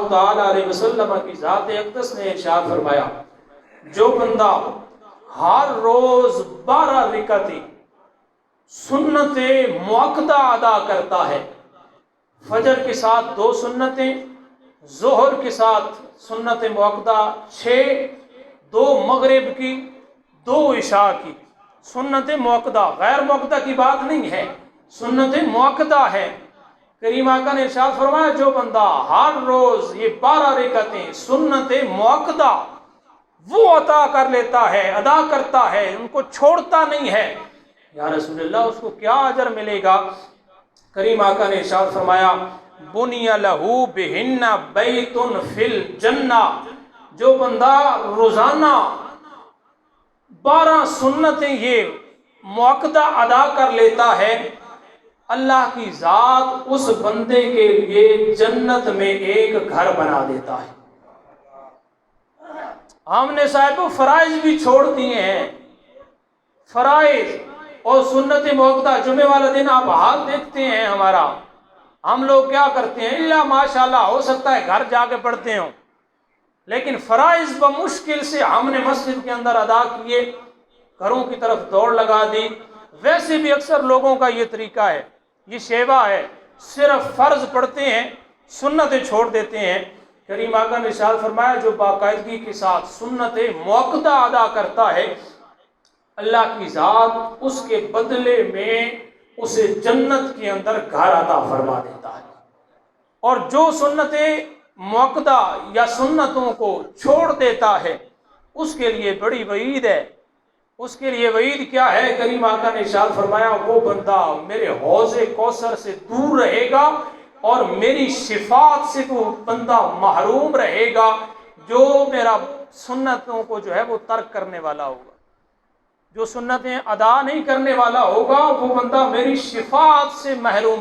تعالی علیہ وسلم کی ذات اقدس نے ارشاد فرمایا، جو بندہ ہر روز 12 رکعتیں سنت مؤکدہ ادا کرتا ہے، فجر کے ساتھ 2 سنتیں، ظہر کے ساتھ سنت مؤکدہ 6، 2 مغرب کی، 2 عشاء کی، سنت مؤکدہ، غیر مؤکدہ کی بات نہیں ہے، سنت مؤکدہ ہے۔ کریم آقا نے ارشاد فرمایا، جو بندہ ہر روز یہ 12 رکعتیں سنت مؤکدہ وہ عطا کر لیتا ہے، ادا کرتا ہے، ان کو چھوڑتا نہیں ہے، یا رسول اللہ اس کو کیا اجر ملے گا؟ کریم آقا نے ارشاد فرمایا، بنی لہو بہن بیت فی الجنہ، جو بندہ روزانہ 12 سنتیں یہ مؤکدہ ادا کر لیتا ہے، اللہ کی ذات اس بندے کے لیے جنت میں ایک گھر بنا دیتا ہے۔ ہم نے صاحب فرائض بھی چھوڑ دیے ہیں، فرائض اور سنت مؤکدہ۔ جمعے والا دن آپ حال دیکھتے ہیں ہمارا، ہم لوگ کیا کرتے ہیں، اللہ ماشاءاللہ ہو سکتا ہے گھر جا کے پڑھتے ہوں، لیکن فرائض بمشکل سے ہم نے مسجد کے اندر ادا کیے، گھروں کی طرف دوڑ لگا دی۔ ویسے بھی اکثر لوگوں کا یہ طریقہ ہے، یہ شیوہ ہے، صرف فرض پڑھتے ہیں، سنتیں چھوڑ دیتے ہیں۔ کریم آقا نے ارشاد فرمایا، جو باقاعدگی کے ساتھ سنت مؤکدہ ادا کرتا ہے، اللہ کی ذات اس کے بدلے میں اسے جنت کے اندر گھر عطا فرما دیتا ہے۔ اور جو سنت مؤکدہ یا سنتوں کو چھوڑ دیتا ہے، اس کے لیے بڑی وعید ہے۔ اس کے لیے وعید کیا ہے؟ کریم آقا نے ارشاد فرمایا، وہ بندہ میرے حوض کوثر سے دور رہے گا اور میری شفاعت سے وہ بندہ محروم رہے گا، جو میرا سنتوں کو جو ہے وہ ترک کرنے والا ہوگا، جو سنتیں ادا نہیں کرنے والا ہوگا، وہ بندہ میری شفاعت سے محروم